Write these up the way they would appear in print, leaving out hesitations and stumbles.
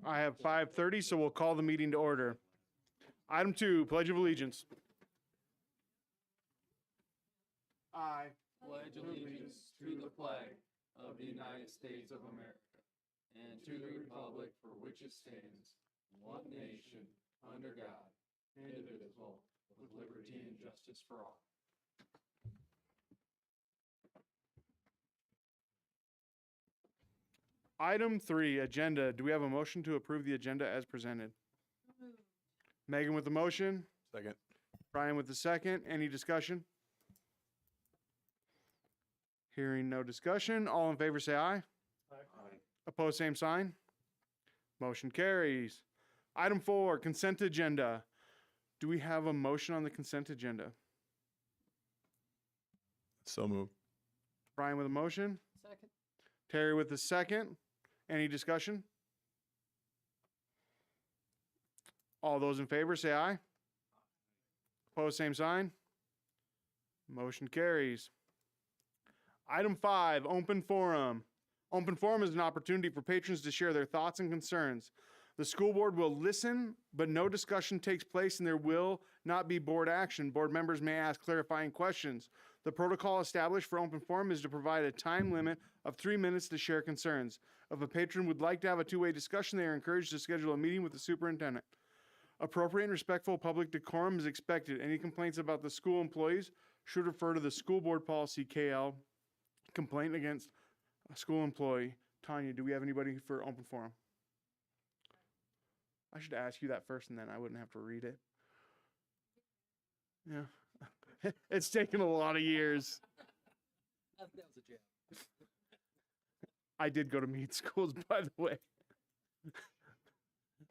I have 5:30, so we'll call the meeting to order. Item 2, Pledge of Allegiance. I pledge allegiance to the flag of the United States of America and to the republic for which it stands, one nation, under God, indivisible, with liberty and justice for all. Item 3, agenda. Do we have a motion to approve the agenda as presented? Megan with the motion. Second. Brian with the second. Any discussion? Hearing no discussion. All in favor say aye. Aye. Opposed, same sign. Motion carries. Item 4, consent agenda. Do we have a motion on the consent agenda? So moved. Brian with a motion. Second. Terry with the second. Any discussion? All those in favor say aye. Opposed, same sign. Motion carries. Item 5, open forum. Open forum is an opportunity for patrons to share their thoughts and concerns. The school board will listen, but no discussion takes place and there will not be board action. Board members may ask clarifying questions. The protocol established for open forum is to provide a time limit of 3 minutes to share concerns. If a patron would like to have a two-way discussion, they are encouraged to schedule a meeting with the superintendent. Appropriate and respectful public decorum is expected. Any complaints about the school employees should refer to the school board policy KL, complaint against a school employee. Tanya, do we have anybody for open forum? I should ask you that first and then I wouldn't have to read it. Yeah. It's taken a lot of years. That was a jab. I did go to Meade schools, by the way.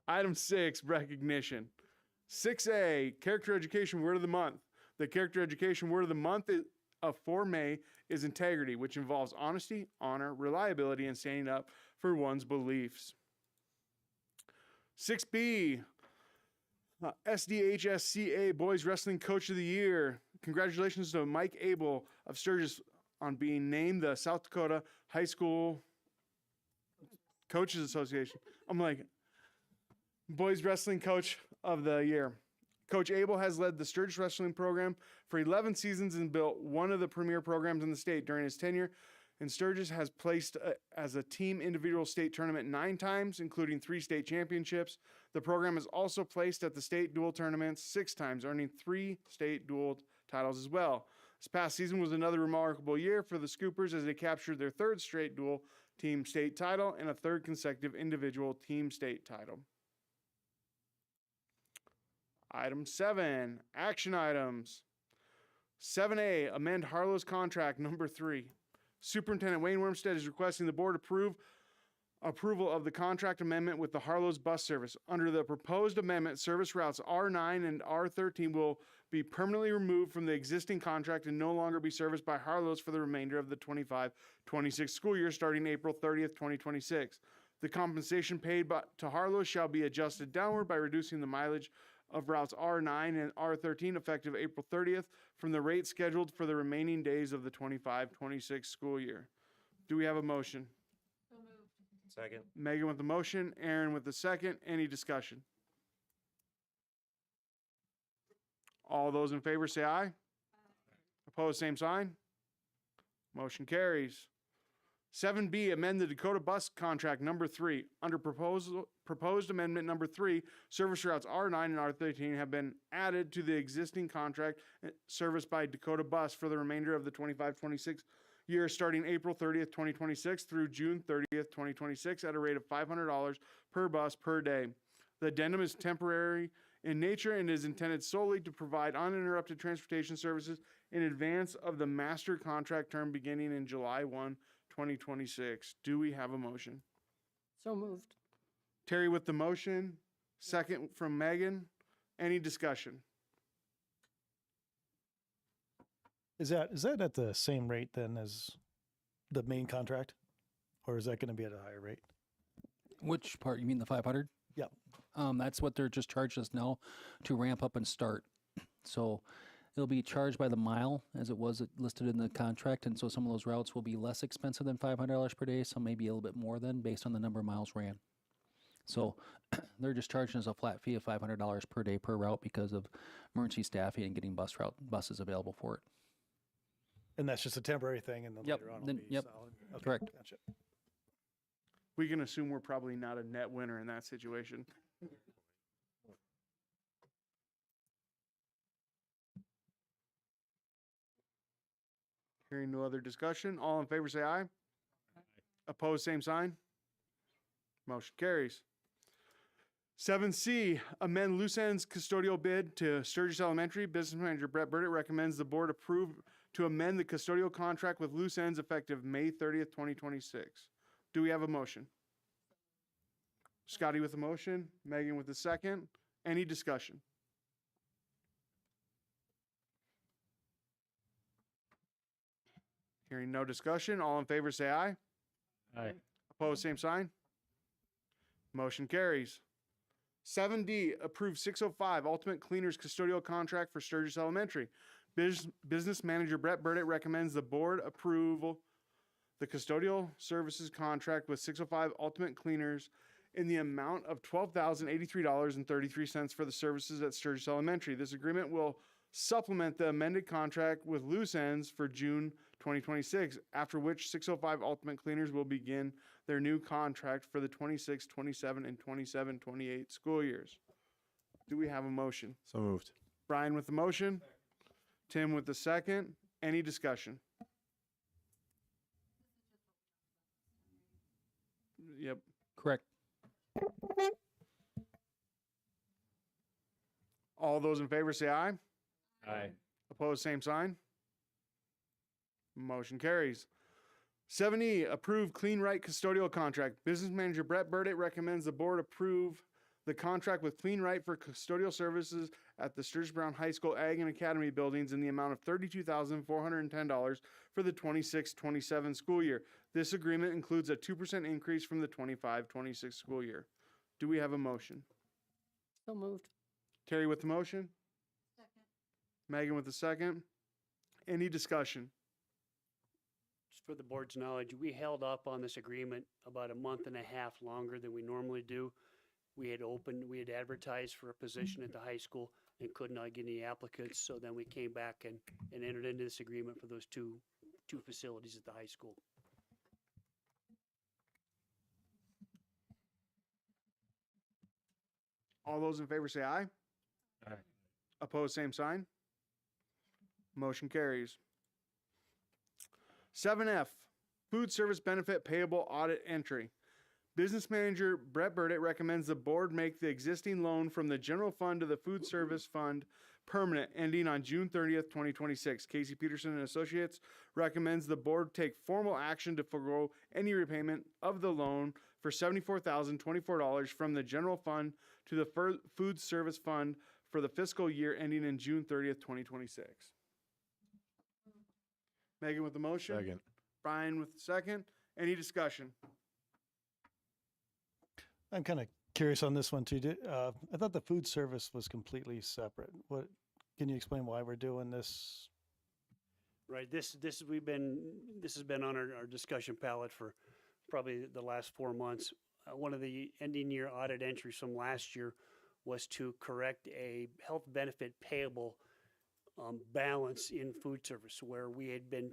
Item 6, recognition. 6A, character education word of the month. The character education word of the month for May is integrity, which involves honesty, honor, reliability, and standing up for one's beliefs. 6B, SDHSCA Boys Wrestling Coach of the Year. Congratulations to Mike Abel of Sturgis on being named the South Dakota High School Coaches Association. I'm like, Boys Wrestling Coach of the Year. Coach Abel has led the Sturgis Wrestling program for 11 seasons and built one of the premier programs in the state. During his tenure, and Sturgis has placed as a team individual state tournament 9 times, including 3 state championships. The program has also placed at the state dual tournaments 6 times, earning 3 state dual titles as well. This past season was another remarkable year for the Scoopers as they captured their 3rd straight dual team state title and a 3rd consecutive individual team state title. Item 7, action items. 7A, amend Harlow's contract number 3. Superintendent Wayne Wormstead is requesting the board approval of the contract amendment with the Harlow's bus service. Under the proposed amendment, service routes R9 and R13 will be permanently removed from the existing contract and no longer be serviced by Harlow's for the remainder of the 25-26 school year starting April 30th, 2026. The compensation paid to Harlow's shall be adjusted downward by reducing the mileage of routes R9 and R13 effective April 30th from the rate scheduled for the remaining days of the 25-26 school year. Do we have a motion? So moved. Second. Megan with the motion, Aaron with the second. Any discussion? All those in favor say aye. Opposed, same sign. Motion carries. 7B, amend the Dakota bus contract number 3. Under proposed amendment number 3, service routes R9 and R13 have been added to the existing contract serviced by Dakota Bus for the remainder of the 25-26 year starting April 30th, 2026 through June 30th, 2026 at a rate of $500 per bus per day. The addendum is temporary in nature and is intended solely to provide uninterrupted transportation services in advance of the master contract term beginning in July 1, 2026. Do we have a motion? So moved. Terry with the motion, second from Megan. Any discussion? Is that at the same rate then as the main contract? Or is that going to be at a higher rate? Which part? You mean the 500? Yep. That's what they're just charged us now to ramp up and start. So it'll be charged by the mile as it was listed in the contract. And so some of those routes will be less expensive than $500 per day. Some may be a little bit more than based on the number of miles ran. So they're just charging us a flat fee of $500 per day per route because of emergency staffing and getting buses available for it. And that's just a temporary thing, and then Yep, later on it'll then- be yep, solid. Okay, correct. Gotcha. We can assume we're probably not a net winner in that situation. Hearing no other discussion, all in favor say aye. Opposed, same sign. Motion carries. 7C, amend loose ends custodial bid to Sturgis Elementary. Business Manager Brett Burdick recommends the board approve to amend the custodial contract with loose ends effective May 30th, 2026. Do we have a motion? Scotty with the motion, Megan with the second. Any discussion? Hearing no discussion, all in favor say aye. Aye. Opposed, same sign. Motion carries. 7D, approve 605 Ultimate Cleaners Custodial Contract for Sturgis Elementary. Business Manager Brett Burdick recommends the board approval the custodial services contract with 605 Ultimate Cleaners in the amount of $12,083.33 for the services at Sturgis Elementary. This agreement will supplement the amended contract with loose ends for June 2026, after which 605 Ultimate Cleaners will begin their new contract for the 26, 27, and 27, 28 school years. Do we have a motion? So moved. Brian with the motion, Tim with the second. Any discussion? Yep. Correct. All those in favor say aye. Aye. Opposed, same sign. Motion carries. 7E, approve Clean Right custodial contract. Business Manager Brett Burdick recommends the board approve the contract with Clean Right for custodial services at the Sturgis Brown High School Ag and Academy buildings in the amount of $32,410 for the 26-27 school year. This agreement includes a 2% increase from the 25-26 school year. Do we have a motion? So moved. Terry with the motion, Second. Megan with the second. Any discussion? Just for the board's knowledge, we held up on this agreement about a month and a half longer than we normally do. We had advertised for a position at the high school and could not get any applicants, so then we came back and entered into this agreement for those two facilities at the high school. All those in favor say aye. Aye. Opposed, same sign. Motion carries. 7F, food service benefit payable audit entry. Business Manager Brett Burdick recommends the board make the existing loan from the general fund to the food service fund permanent, ending on June 30th, 2026. Casey Peterson and Associates recommends the board take formal action to forego any repayment of the loan for $74,024 from the general fund to the food service fund for the fiscal year ending in June 30th, 2026. Megan with the motion. Second. Brian with the second. Any discussion? I'm kind of curious on this one too. I thought the food service was completely separate. What can you explain why we're doing this? Right, this has been on our discussion palette for probably the last 4 months. One of the ending year audit entries from last year was to correct a health benefit payable balance in food service, where we had been,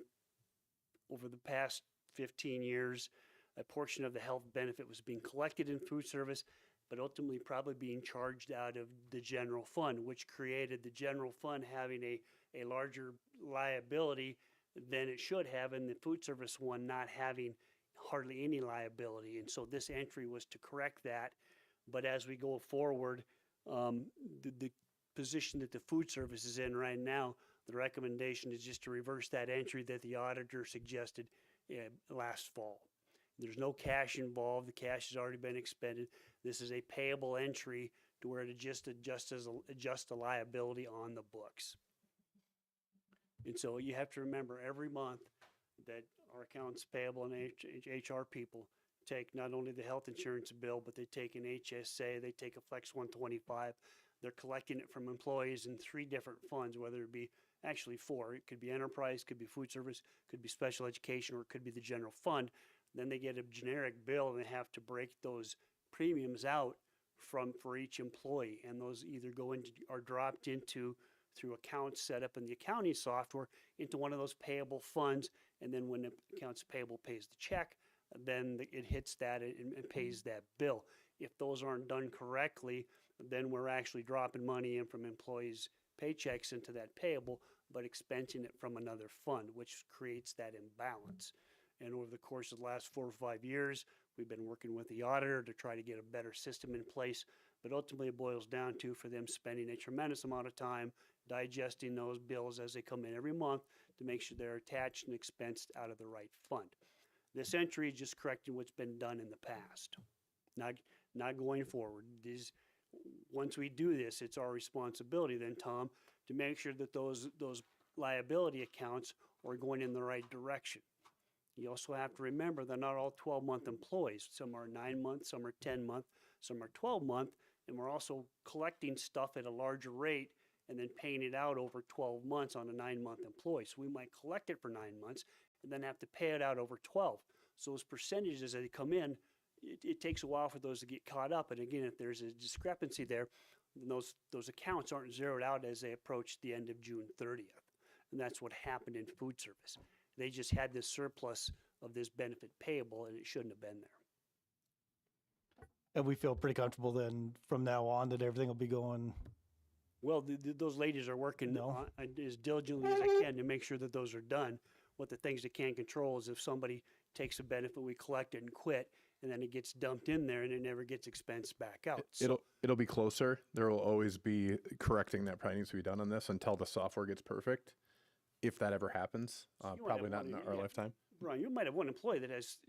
over the past 15 years, a portion of the health benefit was being collected in food service, but ultimately probably being charged out of the general fund, which created the general fund having a larger liability than it should have, and the food service one not having hardly any liability. And so this entry was to correct that. But as we go forward, the position that the food service is in right now, the recommendation is just to reverse that entry that the auditor suggested last fall. There's no cash involved. The cash has already been expended. This is a payable entry to where it just adjusts the liability on the books. And so you have to remember every month that our accounts payable and HR people take not only the health insurance bill, but they take an HSA, they take a Flex 125. They're collecting it from employees in 3 different funds, whether it be actually 4. It could be enterprise, could be food service, could be special education, or it could be the general fund. Then they get a generic bill and they have to break those premiums out for each employee, and those either go into are dropped into through accounts set up in the accounting software into one of those payable funds, and then when the accounts payable pays the check, then it hits that and pays that bill. If those aren't done correctly, then we're actually dropping money in from employees' paychecks into that payable, but expensing it from another fund, which creates that imbalance. And over the course of the last 4 or 5 years, we've been working with the auditor to try to get a better system in place. But ultimately, it boils down to for them spending a tremendous amount of time digesting those bills as they come in every month to make sure they're attached and expensed out of the right fund. This entry is just correcting what's been done in the past, not going forward. Once we do this, it's our responsibility then, Tom, to make sure that those liability accounts are going in the right direction. You also have to remember they're not all 12-month employees. Some are 9-month, some are 10-month, some are 12-month, and we're also collecting stuff at a larger rate and then paying it out over 12 months on a 9-month employee. So we might collect it for 9 months and then have to pay it out over 12. So those percentages as they come in, it takes a while for those to get caught up. And again, if there's a discrepancy there, then those accounts aren't zeroed out as they approach the end of June 30th. And that's what happened in food service. They just had this surplus of this benefit payable, and it shouldn't have been there. And we feel pretty comfortable then from now on that everything will be going. Well, those ladies are working as diligently as I can to make sure that those are done. What the things they can't control is if somebody takes a benefit, we collect it and quit, and then it gets dumped in there and it never gets expensed back out. It'll be closer. There will always be correcting that probably needs to be done on this until the software gets perfect. If that ever happens, probably not in our lifetime. Brian, you might have one employee that has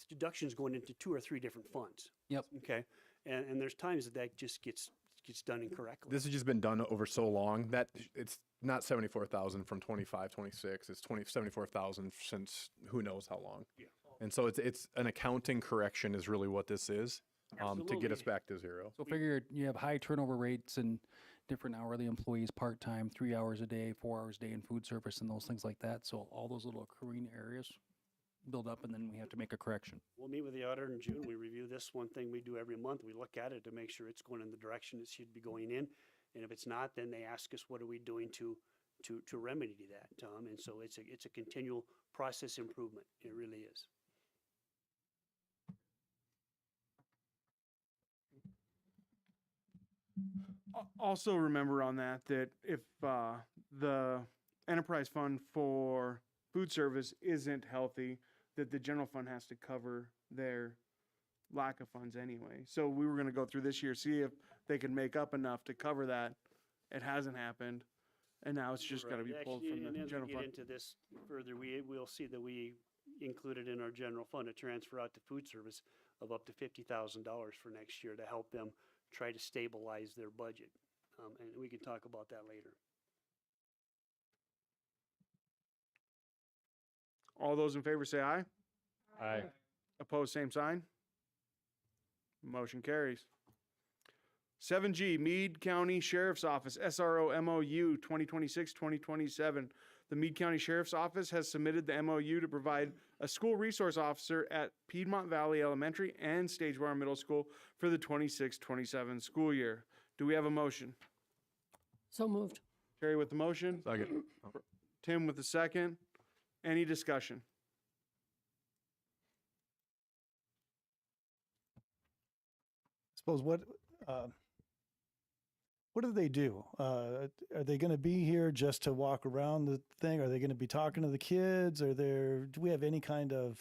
deductions going into 2 or 3 different funds. Yep. Okay. And there's times that just gets done incorrectly. This has just been done over so long that it's not 74,000 from 25, 26. It's 74,000 since who knows how long. Yeah. And so it's an accounting correction is really what this is to get us back to zero. So figure you have high turnover rates and different hourly employees, part-time, 3 hours a day, 4 hours a day in food service and those things like that. So all those little accruing areas build up and then we have to make a correction. We'll meet with the auditor in June. We review this one thing we do every month. We look at it to make sure it's going in the direction it should be going in. And if it's not, then they ask us, what are we doing to remedy that, Tom? And so it's a continual process improvement. It really is. Also remember on that if the enterprise fund for food service isn't healthy, that the general fund has to cover their lack of funds anyway. So we were going to go through this year, see if they can make up enough to cover that. It hasn't happened, and now it's just got to be pulled from the general As we fund. get into this further, we'll see that we included in our general fund a transfer out to food service of up to $50,000 for next year to help them try to stabilize their budget. And we can talk about that later. All those in favor say aye. Aye. Opposed, same sign. Motion carries. 7G, Meade County Sheriff's Office, SRO MOU 2026-2027. The Meade County Sheriff's Office has submitted the MOU to provide a school resource officer at Piedmont Valley Elementary and Stagebar Middle School for the 26-27 school year. Do we have a motion? So moved. Terry with the motion, Second. Tim with the second. Any discussion? Suppose what do they do? Are they going to be here just to walk around the thing? Are they going to be talking to the kids? Do we have any kind of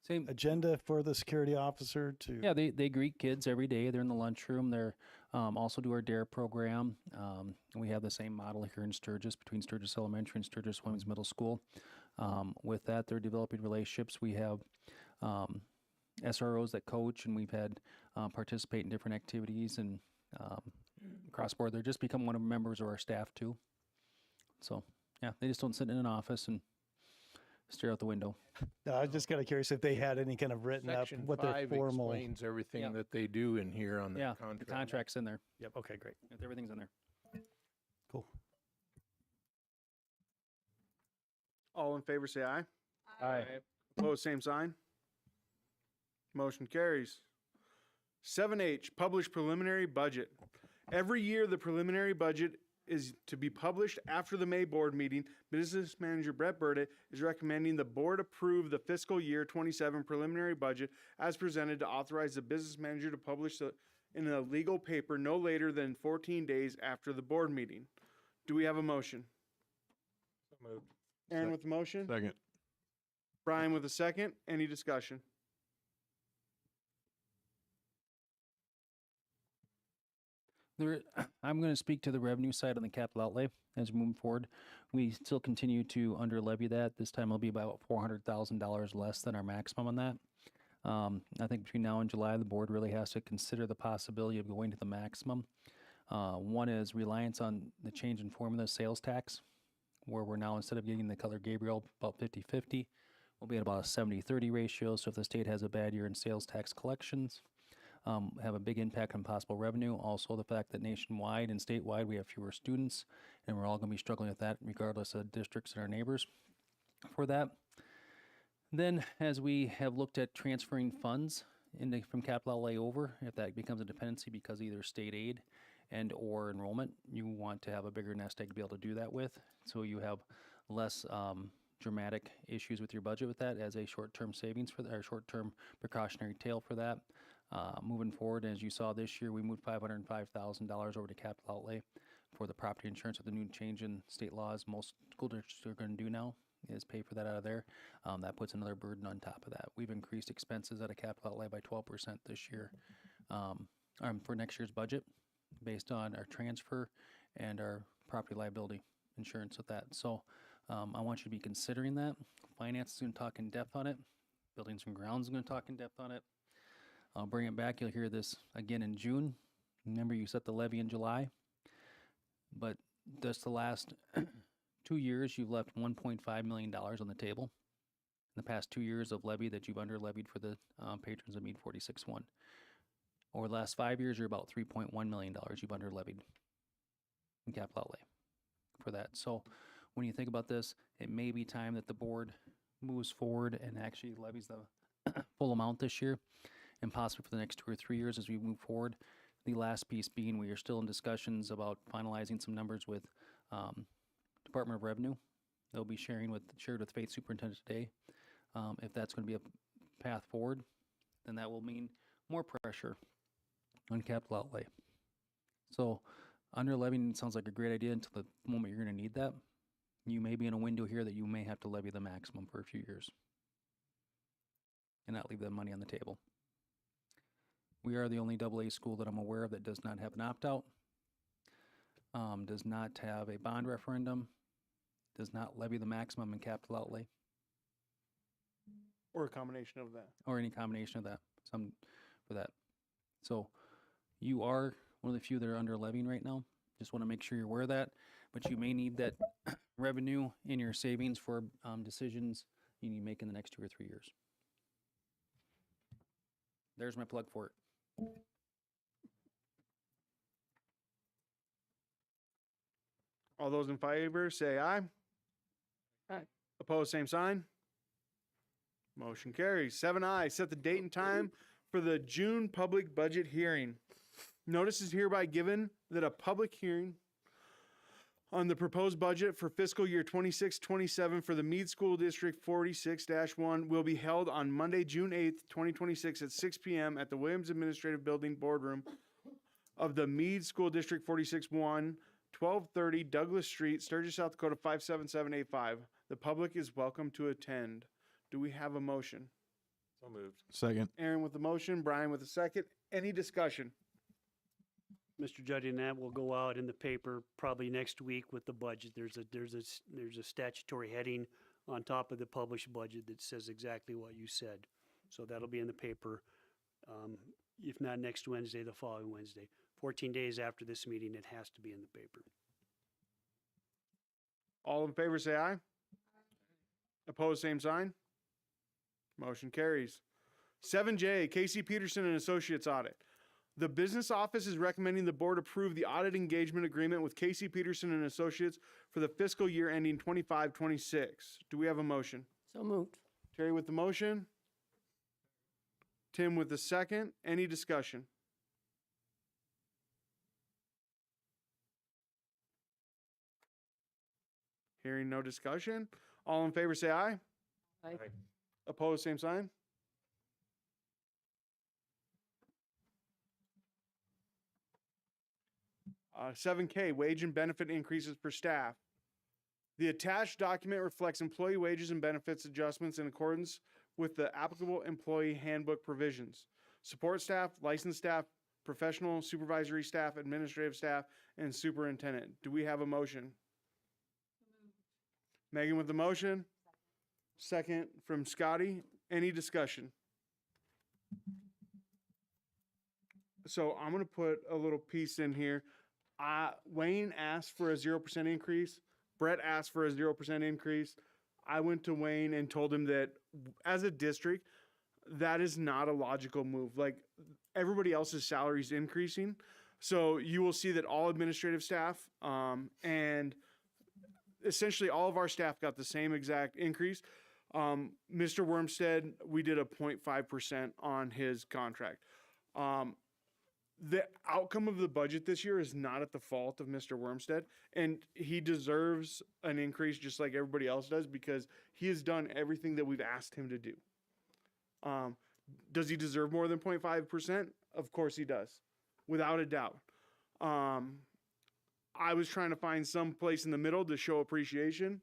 Same. agenda for the security officer to? Yeah, they greet kids every day. They're in the lunchroom. They're also do our DARE program. And we have the same model here in Sturgis between Sturgis Elementary and Sturgis Women's Middle School. With that, they're developing relationships. We have SROs that coach, and we've had participate in different activities and cross board. They're just become one of the members of our staff too. So yeah, they just don't sit in an office and stare out the window. No, I was just kind of curious if they had any kind of written Section up what their 5 formal. explains everything Yeah. that they do in here on the Yeah, contract. the contract's in there. Yep. Okay. Great. Everything's in there. Cool. All in favor say aye. Aye. Opposed, same sign. Motion carries. 7H, publish preliminary budget. Every year, the preliminary budget is to be published after the May board meeting. Business Manager Brett Burditt is recommending the board approve the fiscal year 27 preliminary budget as presented to authorize the business manager to publish in a legal paper no later than 14 days after the board meeting. Do we have a motion? So moved. Aaron with the motion? Second. Brian with a second. Any discussion? I'm going to speak to the revenue side on the capital outlay as we move forward. We still continue to under levy that. This time it'll be about $400,000 less than our maximum on that. I think between now and July, the board really has to consider the possibility of going to the maximum. One is reliance on the change in formula sales tax, where we're now, instead of getting the color Gabriel about 50-50, we'll be at about a 70-30 ratio. So if the state has a bad year in sales tax collections, have a big impact on possible revenue. Also, the fact that nationwide and statewide we have fewer students, and we're all going to be struggling with that regardless of districts and our neighbors for that. Then, as we have looked at transferring funds from capital outlay over, if that becomes a dependency because either state aid and or enrollment, you want to have a bigger nest egg to be able to do that with, so you have less dramatic issues with your budget with that as a short-term savings for or short-term precautionary tail for that. Moving forward, as you saw this year, we moved $505,000 over to capital outlay for the property insurance with the new change in state laws. Most school districts are going to do now is pay for that out of there. That puts another burden on top of that. We've increased expenses at a capital outlay by 12% this year for next year's budget based on our transfer and our property liability insurance with that. So I want you to be considering that. Finance is going to talk in depth on it. Buildings and grounds is going to talk in depth on it. I'll bring it back. You'll hear this again in June. Remember, you set the levy in July, but just the last 2 years, you've left $1.5 million on the table. In the past 2 years of levy that you've under levied for the patrons of Meade 46-1. Over the last 5 years, you're about $3.1 million you've under levied in capital outlay for that. So when you think about this, it may be time that the board moves forward and actually levies the full amount this year, and possibly for the next 2 or 3 years as we move forward. The last piece being we are still in discussions about finalizing some numbers with Department of Revenue. They'll be shared with Faith Superintendent today. If that's going to be a path forward, then that will mean more pressure on capital outlay. So under levying sounds like a great idea until the moment you're going to need that. You may be in a window here that you may have to levy the maximum for a few years and not leave that money on the table. We are the only AA school that I'm aware of that does not have an opt-out, does not have a bond referendum, does not levy the maximum in capital outlay, Or a combination of that? or any combination of that, some for that. So you are one of the few that are under levying right now. Just want to make sure you're aware of that, but you may need that revenue in your savings for decisions you need to make in the next 2 or 3 years. There's my plug for it. All those in favor say aye. Aye. Opposed, same sign. Motion carries. 7I, set the date and time for the June public budget hearing. Notice is hereby given that a public hearing on the proposed budget for fiscal year 26-27 for the Meade School District 46-1 will be held on Monday, June 8th, 2026 at 6 p.m. at the Williams Administrative Building Boardroom of the Meade School District 46-1, 1230 Douglas Street, Sturgis, South Dakota 57785. The public is welcome to attend. Do we have a motion? So moved. Second. Aaron with the motion, Brian with the second. Any discussion? Mr. Judge, and that will go out in the paper probably next week with the budget. There's a statutory heading on top of the published budget that says exactly what you said. So that'll be in the paper, if not next Wednesday, the following Wednesday. 14 days after this meeting, it has to be in the paper. All in favor say aye. Opposed, same sign. Motion carries. 7J, Casey Peterson and Associates Audit. The business office is recommending the board approve the audit engagement agreement with Casey Peterson and Associates for the fiscal year ending 25-26. Do we have a motion? So moved. Terry with the motion. Tim with the second. Any discussion? Hearing no discussion. All in favor say aye. Aye. Opposed, same sign. Uh, 7K, wage and benefit increases for staff. The attached document reflects employee wages and benefits adjustments in accordance with the applicable employee handbook provisions. Support staff, licensed staff, professional supervisory staff, administrative staff, and superintendent. Do we have a motion? Megan with the motion. Second from Scotty. Any discussion? So I'm going to put a little piece in here. Wayne asked for a 0% increase. Brett asked for a 0% increase. I went to Wayne and told him that as a district, that is not a logical move. Like, everybody else's salary is increasing. So you will see that all administrative staff and essentially all of our staff got the same exact increase. Mr. Wormstead, we did a 0.5% on his contract. The outcome of the budget this year is not at the fault of Mr. Wormstead, and he deserves an increase just like everybody else does because he has done everything that we've asked him to do. Does he deserve more than 0.5%? Of course he does, without a doubt. I was trying to find some place in the middle to show appreciation,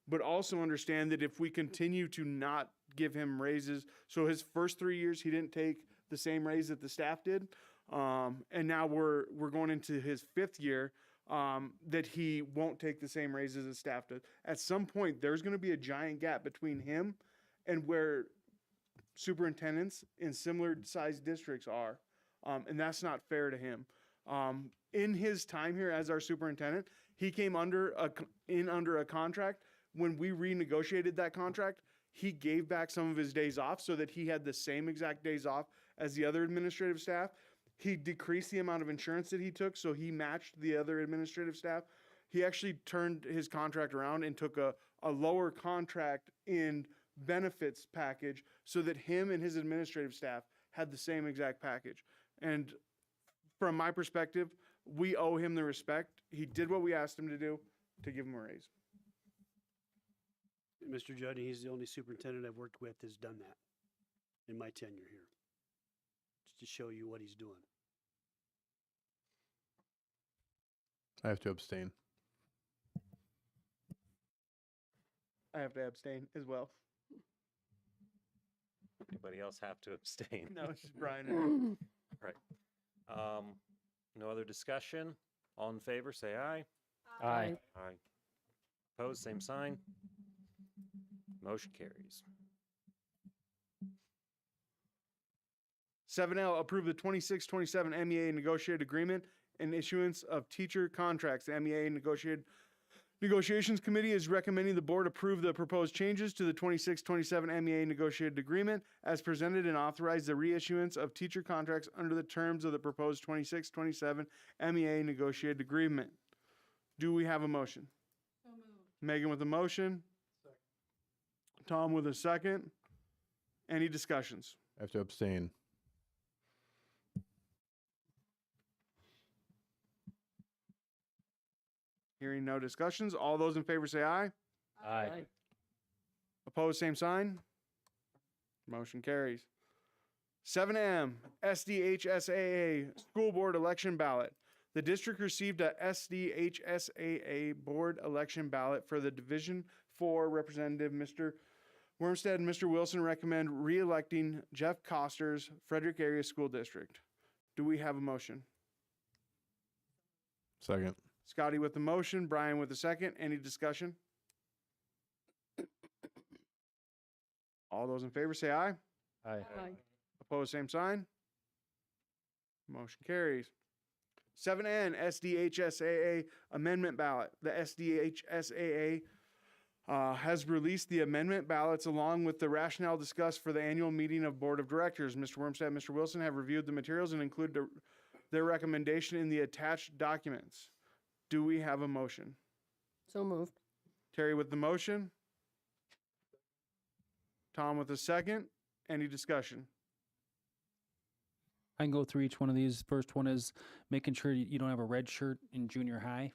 but also understand that if we continue to not give him raises, so his first 3 years he didn't take the same raise that the staff did. And now we're going into his 5th year that he won't take the same raises as staff does. At some point, there's going to be a giant gap between him and where superintendents in similar sized districts are, and that's not fair to him. In his time here as our superintendent, he came under a contract. When we renegotiated that contract, he gave back some of his days off so that he had the same exact days off as the other administrative staff. He decreased the amount of insurance that he took, so he matched the other administrative staff. He actually turned his contract around and took a lower contract in benefits package so that him and his administrative staff had the same exact package. And from my perspective, we owe him the respect. He did what we asked him to do to give him a raise. Mr. Judge, he's the only superintendent I've worked with that's done that in my tenure here. Just to show you what he's doing. I have to abstain. I have to abstain as well. Anybody else have to abstain? No, it's just Brian. No other discussion? All in favor, say aye. Aye. Aye. Opposed, same sign. Motion carries. 7L, approve the 26-27 MEA negotiated agreement and issuance of teacher contracts. The MEA Negotiations Committee is recommending the board approve the proposed changes to the 26-27 MEA negotiated agreement as presented and authorize the reissuance of teacher contracts under the terms of the proposed 26-27 MEA negotiated agreement. Do we have a motion? So moved. Megan with a motion. Tom with a second. Any discussions? I have to abstain. Hearing no discussions, all those in favor say aye. Aye. Opposed, same sign. Motion carries. 7M, SDHSAA School Board Election Ballot. The district received a SDHSAA Board Election Ballot for the Division 4 Representative. Mr. Wormstead and Mr. Wilson recommend re-electing Jeff Costers, Frederick Area School District. Do we have a motion? Second. Scotty with the motion, Brian with the second. Any discussion? All those in favor say aye. Aye. Aye. Opposed, same sign. Motion carries. 7N, SDHSAA Amendment Ballot. The SDHSAA has released the amendment ballots along with the rationale discussed for the annual meeting of Board of Directors. Mr. Wormstead and Mr. Wilson have reviewed the materials and included their recommendation in the attached documents. Do we have a motion? So moved. Terry with the motion. Tom with the second. Any discussion? I can go through each one of these. First one is making sure you don't have a red shirt in junior high.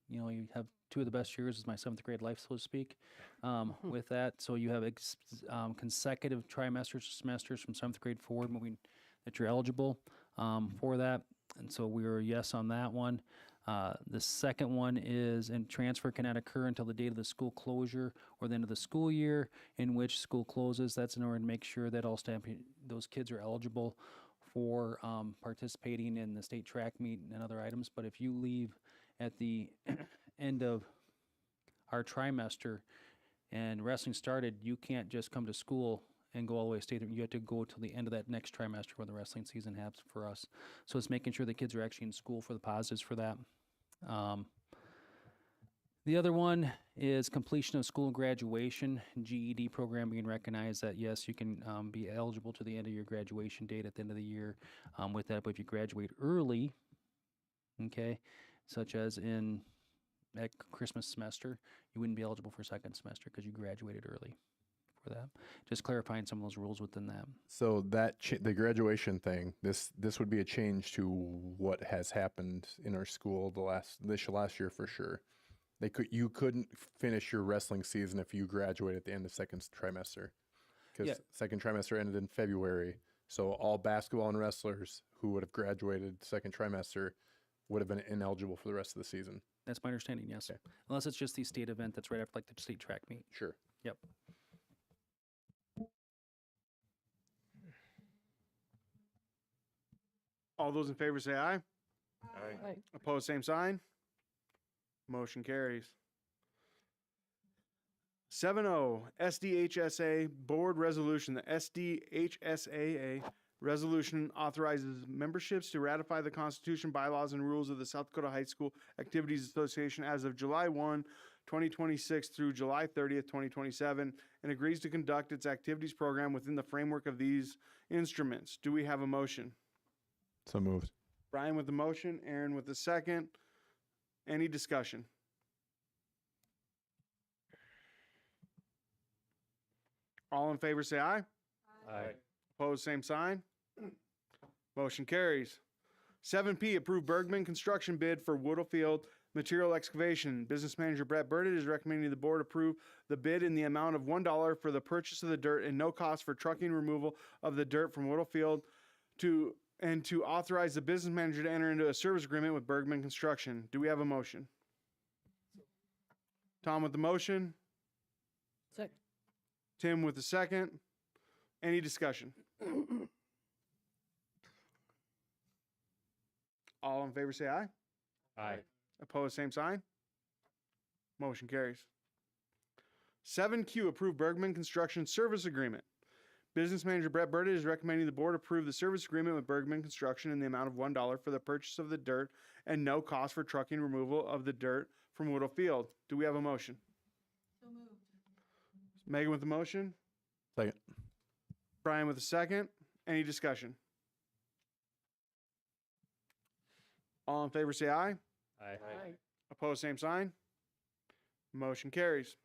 You know, you have two of the best years is my seventh grade life, so to speak. With that, so you have consecutive trimesters, semesters from seventh grade forward, moving that you're eligible for that. And so we were a yes on that one. The second one is, and transfer cannot occur until the date of the school closure or the end of the school year in which school closes. That's in order to make sure that all those kids are eligible for participating in the state track meet and other items. But if you leave at the end of our trimester and wrestling started, you can't just come to school and go all the way to state. You have to go till the end of that next trimester when the wrestling season happens for us. So it's making sure the kids are actually in school for the positives for that. The other one is completion of school graduation, GED program being recognized that yes, you can be eligible to the end of your graduation date at the end of the year with that. But if you graduate early, okay, such as in at Christmas semester, you wouldn't be eligible for second semester because you graduated early for that. Just clarifying some of those rules within that. So that the graduation thing, this would be a change to what has happened in our school this last year for sure. You couldn't finish your wrestling season if you graduate at the end of second trimester, because second trimester ended in February. So all basketball and wrestlers who would have graduated second trimester would have been ineligible for the rest of the season. That's my understanding, yes. Okay. Unless it's just the state event that's right after like the state track meet. Sure. Yep. All those in favor say aye. Aye. Opposed, same sign. Motion carries. 7-0, SDHSA Board Resolution. The SDHSAA resolution authorizes memberships to ratify the Constitution, bylaws, and rules of the South Dakota High School Activities Association as of July 1, 2026 through July 30th, 2027, and agrees to conduct its activities program within the framework of these instruments. Do we have a motion? So moved. Brian with the motion, Aaron with the second. Any discussion? All in favor say aye. Aye. Opposed, same sign. Motion carries. 7P, approve Bergman construction bid for Woodlefield material excavation. Business manager Brett Burdett is recommending the board approve the bid in the amount of $1 for the purchase of the dirt and no cost for trucking removal of the dirt from Woodlefield to authorize the business manager to enter into a service agreement with Bergman Construction. Do we have a motion? Tom with the motion, Second. Tim with the second. Any discussion? All in favor say aye. Aye. Opposed, same sign. Motion carries. 7Q, approve Bergman Construction Service Agreement. Business manager Brett Burdett is recommending the board approve the service agreement with Bergman Construction in the amount of $1 for the purchase of the dirt and no cost for trucking removal of the dirt from Woodle Field. Do we have a motion? So moved. Megan with the motion, Second. Brian with the second. Any discussion? All in favor say aye. Aye. Opposed, same sign. Motion carries.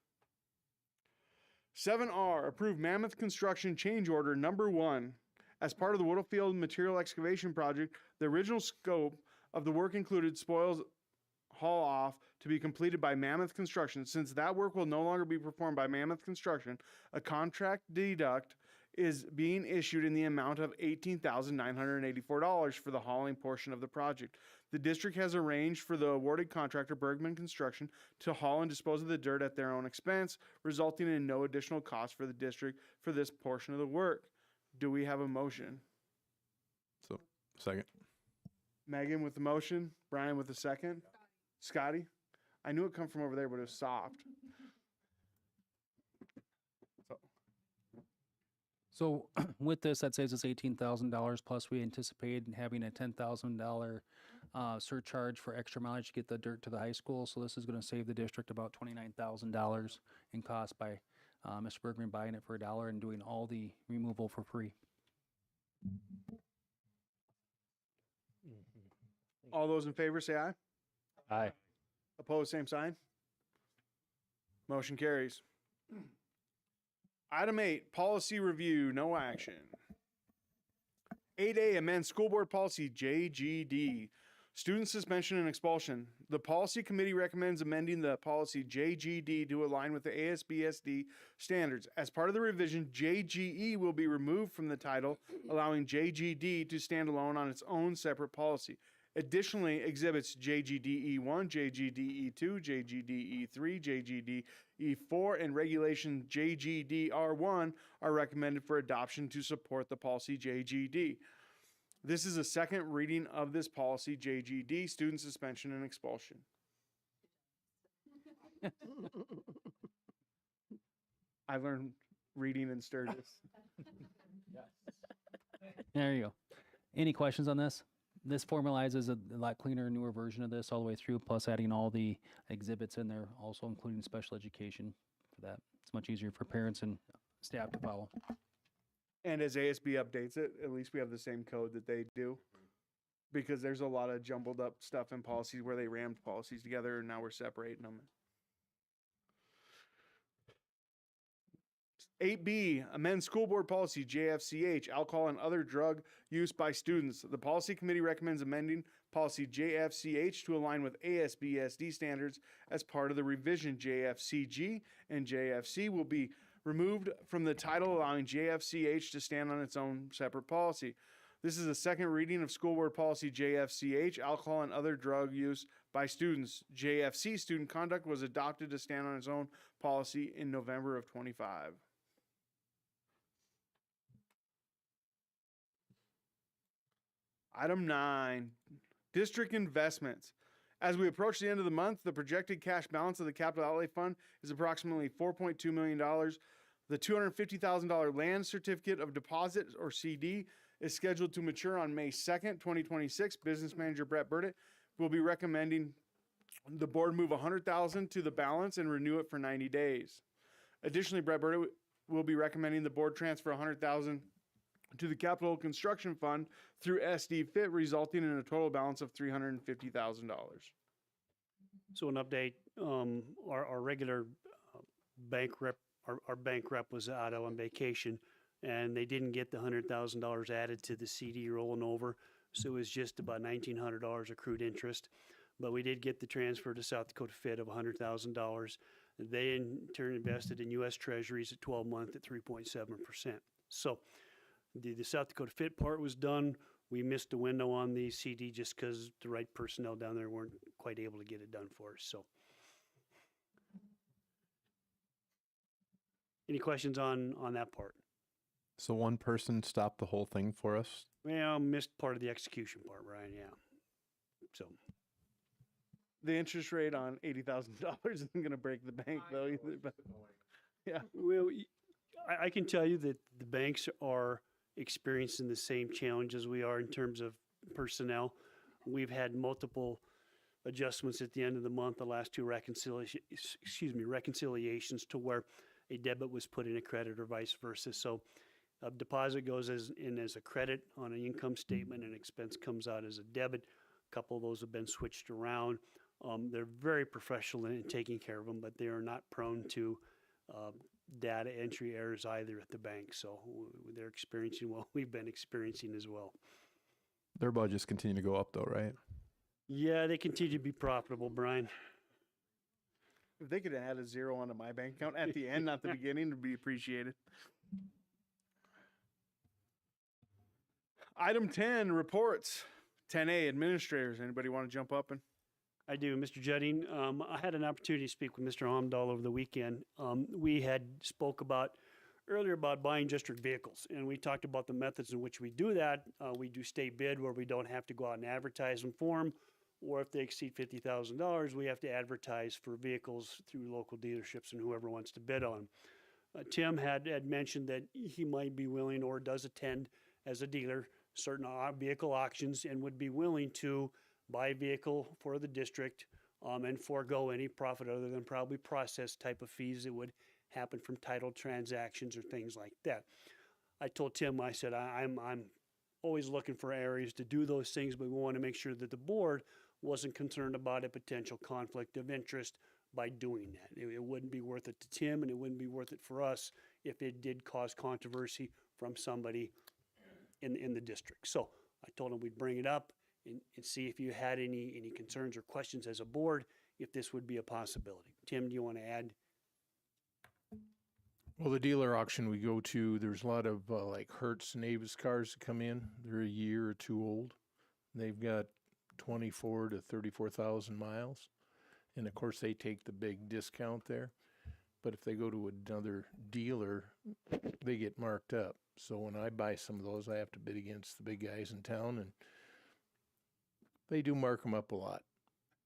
7R, approve Mammoth Construction Change Order Number 1. As part of the Woodlefield Material Excavation Project, the original scope of the work included spoils haul off to be completed by Mammoth Construction. Since that work will no longer be performed by Mammoth Construction, a contract deduct is being issued in the amount of $18,984 for the hauling portion of the project. The district has arranged for the awarded contractor, Bergman Construction, to haul and dispose of the dirt at their own expense, resulting in no additional cost for the district for this portion of the work. Do we have a motion? So second. Megan with the motion, Brian with the second. Scotty? I knew it come from over there, but it was soft. So with this, that saves us $18,000 plus we anticipate having a $10,000 surcharge for extra mileage to get the dirt to the high school. So this is going to save the district about $29,000 in cost by Mr. Bergman buying it for $1 and doing all the removal for free. All those in favor say aye. Aye. Opposed, same sign. Motion carries. Item 8, policy review, no action. 8A, amend school board policy JGD. Student suspension and expulsion. The policy committee recommends amending the policy JGD to align with the ASBSD standards. As part of the revision, JGE will be removed from the title, allowing JGD to stand alone on its own separate policy. Additionally, exhibits JGDE1, JGDE2, JGDE3, JGDE4, and regulation JGDR1 are recommended for adoption to support the policy JGD. This is a second reading of this policy, JGD, student suspension and expulsion. I learned reading in Sturgis. There you go. Any questions on this? This formalizes a lot cleaner, newer version of this all the way through, plus adding all the exhibits in there, also including special education for that. It's much easier for parents and staff to follow. And as ASB updates it, at least we have the same code that they do. Because there's a lot of jumbled up stuff in policies where they rammed policies together and now we're separating them. 8B, amend school board policy JFCH, alcohol and other drug use by students. The policy committee recommends amending policy JFCH to align with ASBSD standards as part of the revision. JFCG and JFC will be removed from the title, allowing JFCH to stand on its own separate policy. This is a second reading of school board policy JFCH, alcohol and other drug use by students. JFC, student conduct, was adopted to stand on its own policy in November of 25. Item 9, district investments. As we approach the end of the month, the projected cash balance of the capital outlay fund is approximately $4.2 million. The $250,000 land certificate of deposit, or CD, is scheduled to mature on May 2nd, 2026. Business manager Brett Burdett will be recommending the board move $100,000 to the balance and renew it for 90 days. Additionally, Brett Burdett will be recommending the board transfer $100,000 to the capital construction fund through SD Fit, resulting in a total balance of $350,000. So an update, our regular bank rep, our bank rep was out on vacation, and they didn't get the $100,000 added to the CD rolling over, so it was just about $1,900 accrued interest. But we did get the transfer to South Dakota Fit of $100,000. They in turn invested in U.S. Treasuries at 12-month at 3.7%. So the South Dakota Fit part was done. We missed the window on the CD just because the right personnel down there weren't quite able to get it done for us. So, any questions on that part? So one person stopped the whole thing for us. Well, missed part of the execution part, Brian. Yeah. So The interest rate on $80,000 isn't going to break the bank, though, either. But yeah, well, I can tell you that the banks are experiencing the same challenges we are in terms of personnel. We've had multiple adjustments at the end of the month, the last two reconciliations to where a debit was put in a credit or vice versa. So a deposit goes in as a credit on an income statement and expense comes out as a debit. A couple of those have been switched around. They're very professional in taking care of them, but they are not prone to data entry errors either at the bank. So they're experiencing what we've been experiencing as well. Their budgets continue to go up though, right? Yeah, they continue to be profitable, Brian. if they could add a zero onto my bank account at the end, not the beginning, it'd be appreciated. Item 10, reports. 10A, administrators. Anybody want to jump up and? I do, Mr. Judding. I had an opportunity to speak with Mr. Omdahl over the weekend. We had spoke earlier about buying district vehicles, and we talked about the methods in which we do that. We do state bid where we don't have to go out and advertise them for them, or if they exceed $50,000, we have to advertise for vehicles through local dealerships and whoever wants to bid on. Tim had mentioned that he might be willing or does attend as a dealer certain vehicle auctions and would be willing to buy a vehicle for the district and forego any profit other than probably process type of fees that would happen from title transactions or things like that. I told Tim, I said, I'm always looking for areas to do those things, but we want to make sure that the board wasn't concerned about a potential conflict of interest by doing that. It wouldn't be worth it to Tim, and it wouldn't be worth it for us if it did cause controversy from somebody in the district. So I told him we'd bring it up, and see if you had any concerns or questions as a board, if this would be a possibility. Tim, do you want to add? Well, the dealer auction we go to, there's a lot of like Hertz and Avis cars that come in. They're a year or two old. They've got 24 to 34,000 miles. And of course, they take the big discount there. But if they go to another dealer, they get marked up. So when I buy some of those, I have to bid against the big guys in town, and they do mark them up a lot.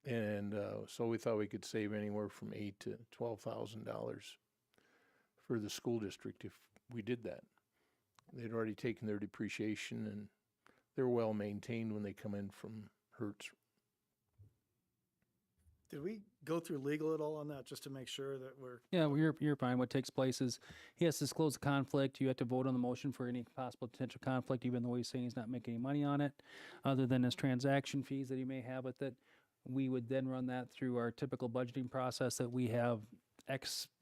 And so we thought we could save anywhere from $8,000 to $12,000 for the school district if we did that. They'd already taken their depreciation, and they're well maintained when they come in from Hertz. Did we go through legal at all on that just to make sure that we're? Yeah, well, you're fine. What takes place is he has to disclose a conflict. You have to vote on the motion for any possible potential conflict, even though he's saying he's not making any money on it, other than his transaction fees that he may have with it. We would then run that through our typical budgeting process that we have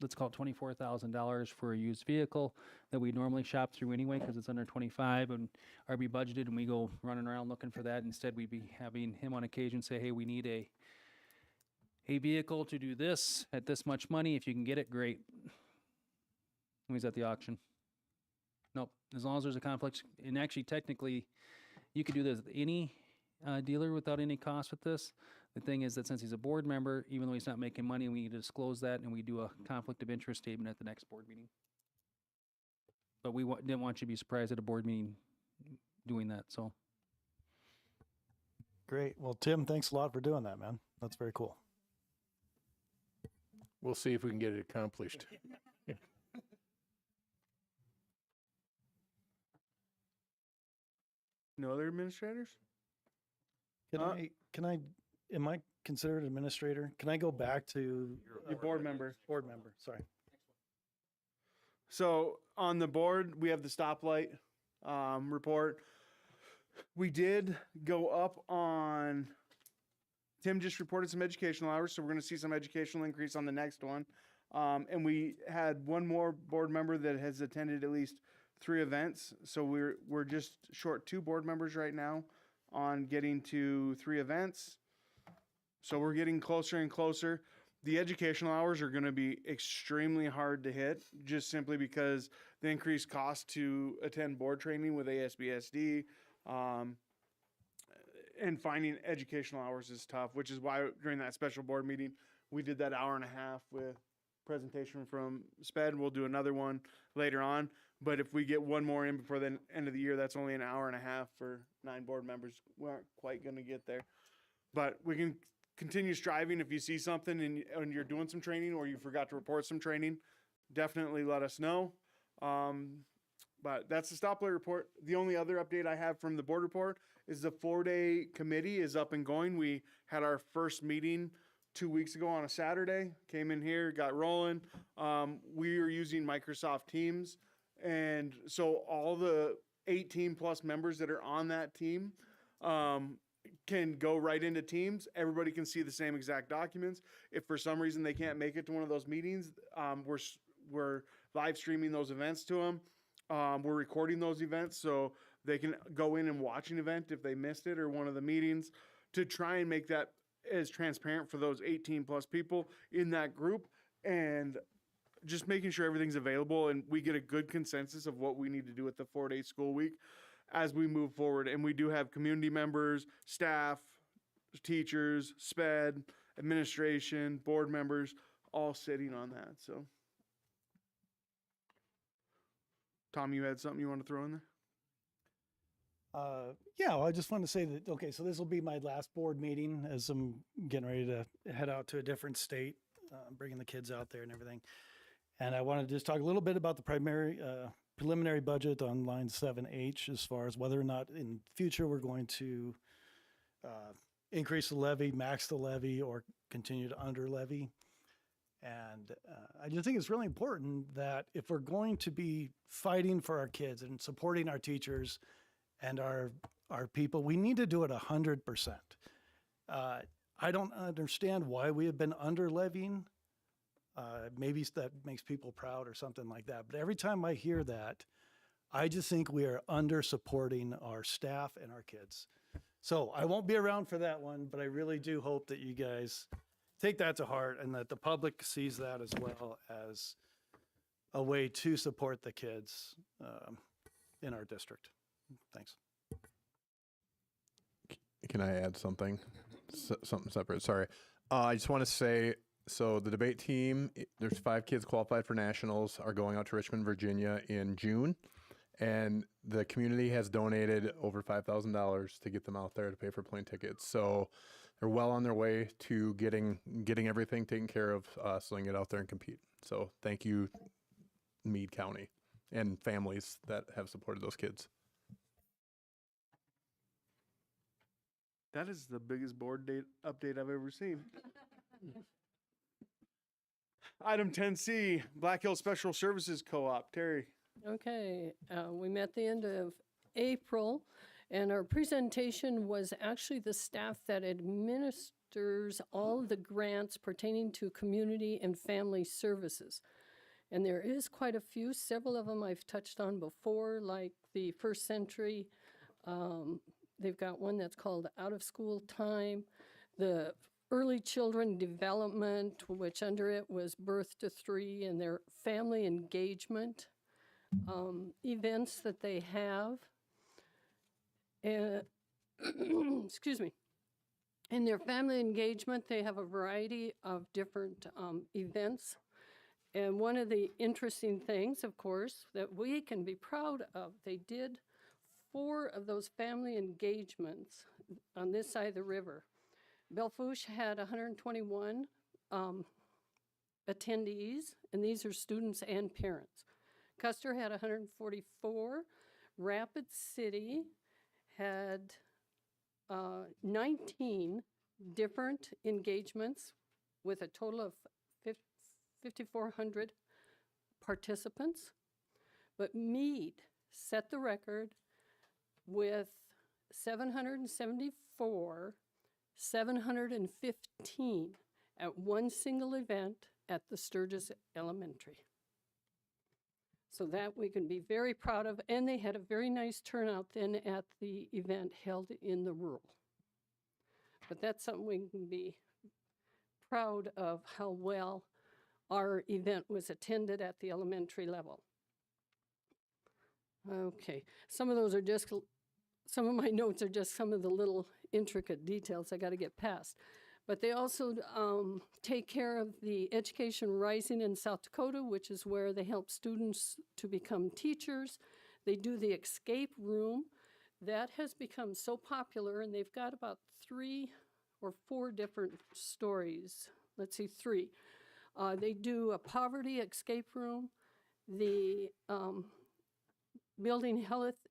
let's call it $24,000 for a used vehicle that we normally shop through anyway because it's under 25 and RB budgeted, and we go running around looking for that. Instead, we'd be having him on occasion say, hey, we need a vehicle to do this at this much money. If you can get it, great. When he's at the auction. Nope. As long as there's a conflict. And actually, technically, you could do this with any dealer without any cost with this. The thing is that since he's a board member, even though he's not making money, we need to disclose that, and we do a conflict of interest statement at the next board meeting. But we didn't want you to be surprised at a board meeting doing that, so. Great. Well, Tim, thanks a lot for doing that, man. That's very cool. We'll see if we can get it accomplished. No other administrators? Can I, am I considered administrator? Can I go back to? Your board member. Board member, sorry. So on the board, we have the stoplight report. We did go up on, Tim just reported some educational hours, so we're going to see some educational increase on the next one. And we had one more board member that has attended at least 3 events. So we're just short 2 board members right now on getting to 3 events. So we're getting closer and closer. The educational hours are going to be extremely hard to hit just simply because the increased cost to attend board training with ASBSD and finding educational hours is tough, which is why during that special board meeting, we did that hour and a half with presentation from SPED. We'll do another one later on. But if we get one more in before the end of the year, that's only an hour and a half for 9 board members. We aren't quite going to get there. But we can continue striving. If you see something and you're doing some training or you forgot to report some training, definitely let us know. But that's the stoplight report. The only other update I have from the board report is the 4-day committee is up and going. We had our first meeting 2 weeks ago on a Saturday, came in here, got rolling. We are using Microsoft Teams. And so all the 18 plus members that are on that team can go right into Teams. Everybody can see the same exact documents. If for some reason they can't make it to one of those meetings, we're live streaming those events to them. We're recording those events so they can go in and watch an event if they missed it or one of the meetings to try and make that as transparent for those 18 plus people in that group, and just making sure everything's available and we get a good consensus of what we need to do with the 4-day school week as we move forward. And we do have community members, staff, teachers, SPED, administration, board members, all sitting on that. So, Tom, you had something you want to throw in there? Yeah, well, I just wanted to say that, okay, so this will be my last board meeting as I'm getting ready to head out to a different state, bringing the kids out there and everything. And I wanted to just talk a little bit about the preliminary budget on line 7H as far as whether or not in future we're going to increase the levy, max the levy, or continue to under levy. And I just think it's really important that if we're going to be fighting for our kids and supporting our teachers and our people, we need to do it 100%. I don't understand why we have been under levying. Maybe that makes people proud or something like that. But every time I hear that, I just think we are under supporting our staff and our kids. So I won't be around for that one, but I really do hope that you guys take that to heart and that the public sees that as well as a way to support the kids in our district. Thanks. Can I add something? Something separate. Sorry. I just want to say, so the debate team, there's 5 kids qualified for nationals, are going out to Richmond, Virginia in June. And the community has donated over $5,000 to get them out there to pay for plane tickets. So they're well on their way to getting everything taken care of so they can get out there and compete. So thank you, Meade County, and families that have supported those kids. That is the biggest board date update I've ever seen. Item 10C, Black Hills Special Services Co-op. Terry. Okay, we met the end of April, and our presentation was actually the staff that administers all of the grants pertaining to community and family services. And there is quite a few, several of them I've touched on before, like the First Century. They've got one that's called Out of School Time, the Early Children Development, which under it was Birth to 3, and their family engagement events that they have. And excuse me. In their family engagement, they have a variety of different events. And one of the interesting things, of course, that we can be proud of, they did 4 of those family engagements on this side of the river. Belfouche had 121 attendees, and these are students and parents. Custer had 144. Rapid City had 19 different engagements with a total of 5,400 participants. But Meade set the record with 715 at one single event at the Sturgis Elementary. So that we can be very proud of, and they had a very nice turnout then at the event held in the rural. But that's something we can be proud of, how well our event was attended at the elementary level. Okay, some of those are just, some of my notes are just some of the little intricate details I got to get past. But they also take care of the Education Rising in South Dakota, which is where they help students to become teachers. They do the escape room. That has become so popular, and they've got about 3 or 4 different stories. Let's see, 3. They do a poverty escape room, the building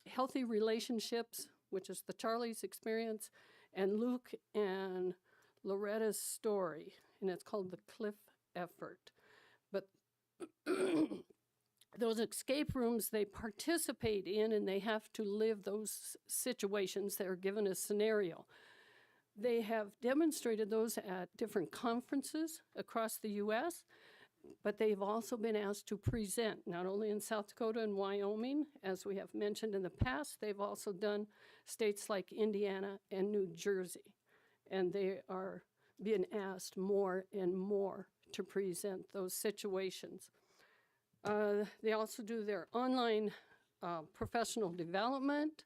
healthy relationships, which is the Charlie's experience, and Luke and Loretta's story, and it's called the Cliff Effort. But those escape rooms they participate in, and they have to live those situations. They're given a scenario. They have demonstrated those at different conferences across the U.S., but they've also been asked to present, not only in South Dakota and Wyoming, as we have mentioned in the past, they've also done states like Indiana and New Jersey. And they are being asked more and more to present those situations. They also do their online professional development,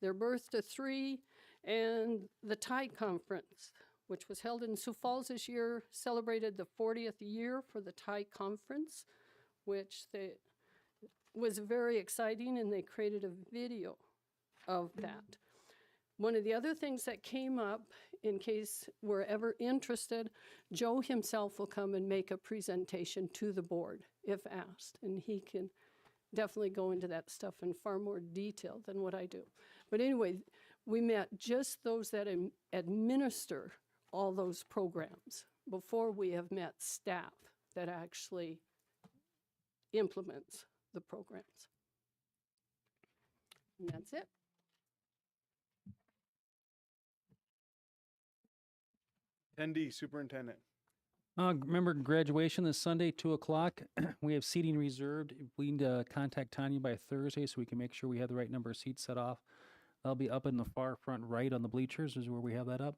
their Birth to 3, and the Tide Conference, which was held in Sioux Falls this year, celebrated the 40th year for the Tide Conference, which was very exciting, and they created a video of that. One of the other things that came up, in case we're ever interested, Joe himself will come and make a presentation to the board if asked, and he can definitely go into that stuff in far more detail than what I do. But anyway, we met just those that administer all those programs before we have met staff that actually implements the programs. And that's it. ND, Superintendent. Remember graduation this Sunday, 2 o'clock. We have seating reserved. We need to contact Tanya by Thursday so we can make sure we have the right number of seats set off. That'll be up in the far front right on the bleachers is where we have that up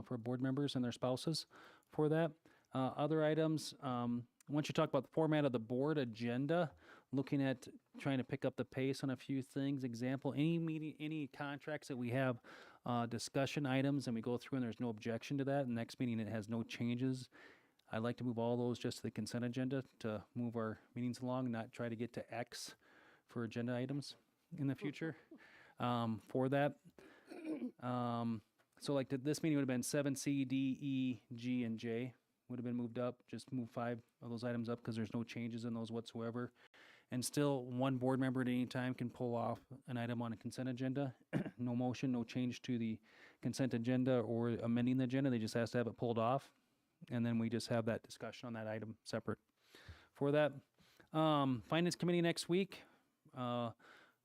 for board members and their spouses for that. Other items, once you talk about the format of the board agenda, looking at trying to pick up the pace on a few things. Example, any meeting, any contracts that we have discussion items and we go through and there's no objection to that. The next meeting it has no changes. I'd like to move all those just to the consent agenda to move our meetings along, not try to get to X for agenda items in the future for that. So like this meeting would have been 7C, D, E, G, and J would have been moved up. Just move 5 of those items up because there's no changes in those whatsoever. And still, one board member at any time can pull off an item on a consent agenda. No motion, no change to the consent agenda or amending the agenda. They just has to have it pulled off. And then we just have that discussion on that item separate. For that, Finance Committee next week,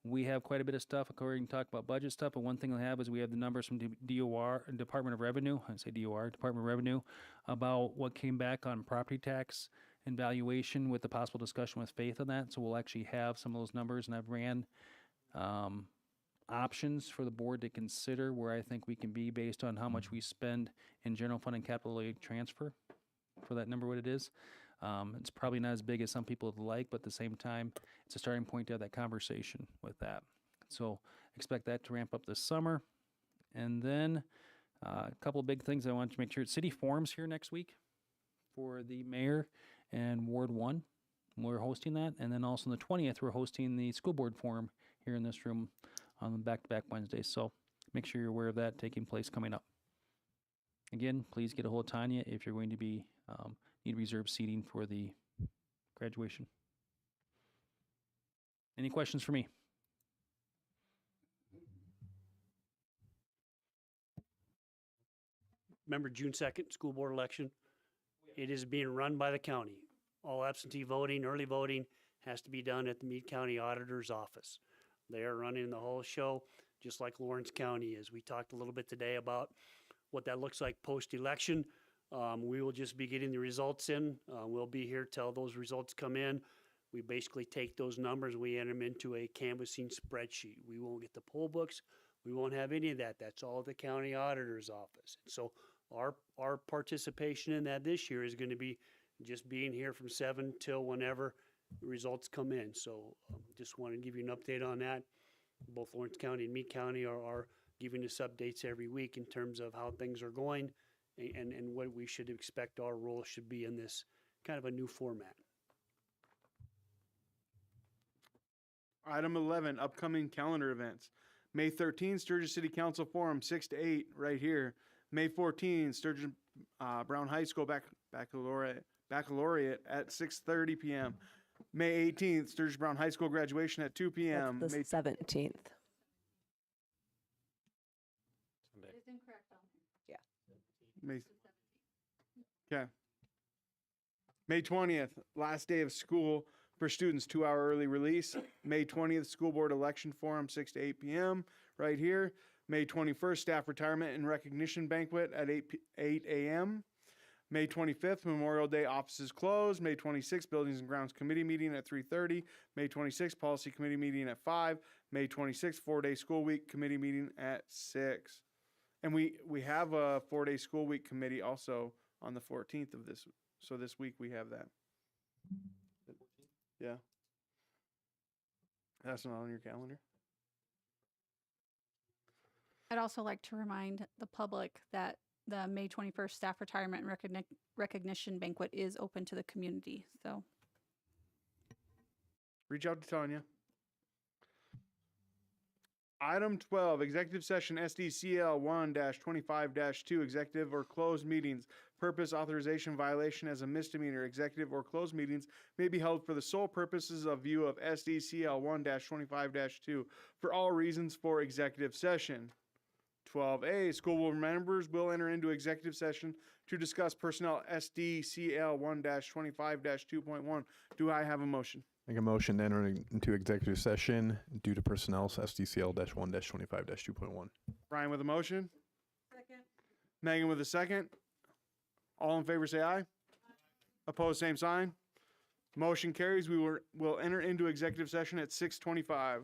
we have quite a bit of stuff. According to talk about budget stuff, but one thing we have is we have the numbers from DOR, Department of Revenue. I say DOR, Department of Revenue, about what came back on property tax and valuation with the possible discussion with Faith on that. So we'll actually have some of those numbers, and I've ran options for the board to consider where I think we can be based on how much we spend in general fund and capital aid transfer for that number, what it is. It's probably not as big as some people would like, but at the same time, it's a starting point to have that conversation with that. So expect that to ramp up this summer. And then a couple of big things I want to make sure. City Forums here next week for the mayor and Ward 1. We're hosting that. And then also on the 20th, we're hosting the school board forum here in this room on back-to-back Wednesdays. So make sure you're aware of that taking place coming up. Again, please get a hold of Tanya if you're going to be need reserved seating for the graduation. Any questions for me? Remember June 2nd, school board election? It is being run by the county. All absentee voting, early voting has to be done at the Meade County Auditor's office. They are running the whole show, just like Lawrence County is. We talked a little bit today about what that looks like post-election. We will just be getting the results in. We'll be here till those results come in. We basically take those numbers, we enter them into a canvassing spreadsheet. We won't get the poll books. We won't have any of that. That's all at the county auditor's office. So our participation in that this year is going to be just being here from 7 till whenever the results come in. So just want to give you an update on that. Both Lawrence County and Meade County are giving us updates every week in terms of how things are going and what we should expect our role should be in this kind of a new format. Item 11, upcoming calendar events. May 13th, Sturgis City Council Forum, 6 to 8, right here. May 14th, Sturgis Brown High School baccalaureate at 6:30 p.m. May 18th, Sturgis Brown High School graduation at 2 p.m. That's the 17th. Okay. May 20th, last day of school for students, 2-hour early release. May 20th, school board election forum, 6 to 8 p.m. right here. May 21st, staff retirement and recognition banquet at 8 a.m. May 25th, Memorial Day offices closed. May 26th, Buildings and Grounds Committee meeting at 3:30. May 26th, Policy Committee meeting at 5. May 26th, 4-day school week committee meeting at 6. And we have a 4-day school week committee also on the 14th of this. So this week we have that. Yeah. That's not on your calendar. I'd also like to remind the public that the May 21st staff retirement and recognition banquet is open to the community. So Reach out to Tanya. Item 12, executive session SDCL 1-25-2, executive or closed meetings. Purpose, authorization, violation as a misdemeanor. Executive or closed meetings may be held for the sole purposes of view of SDCL 1-25-2 for all reasons for executive session. 12A, school board members will enter into executive session to discuss personnel SDCL 1-25-2.1. Do I have a motion? Make a motion to enter into executive session due to personnel SDCL-1-25-2.1. Brian with a motion. Second. Megan with a second. All in favor say aye. Opposed, same sign. Motion carries. We will enter into executive session at 6:25.